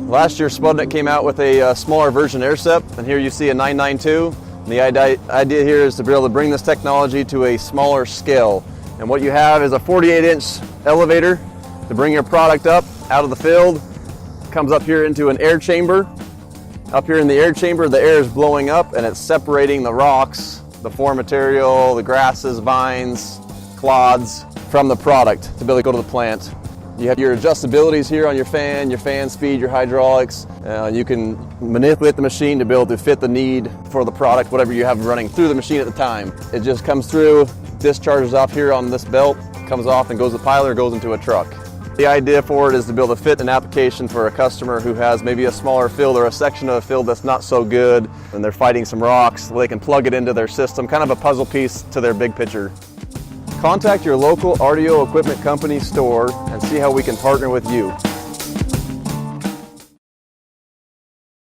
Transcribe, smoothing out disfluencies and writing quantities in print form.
Last year, Spudnik came out with a smaller version AirSep, and here you see a 992. And the idea here is to be able to bring this technology to a smaller scale. And what you have is a 48-inch elevator to bring your product up out of the field. Comes up here into an air chamber. Up here in the air chamber, the air is blowing up and it's separating the rocks, the foreign material, the grasses, vines, clods from the product to be able to go to the plant. You have your adjustabilities here on your fan speed, your hydraulics. You can manipulate the machine to be able to fit the need for the product, whatever you have running through the machine at the time. It just comes through, discharges off here on this belt, comes off and goes to the piler, goes into a truck. The idea for it is to be able to fit an application for a customer who has maybe a smaller field or a section of a field that's not so good, and they're fighting some rocks, so they can plug it into their system, kind of a puzzle piece to their big picture. Contact your local RDO equipment company store and see how we can partner with you.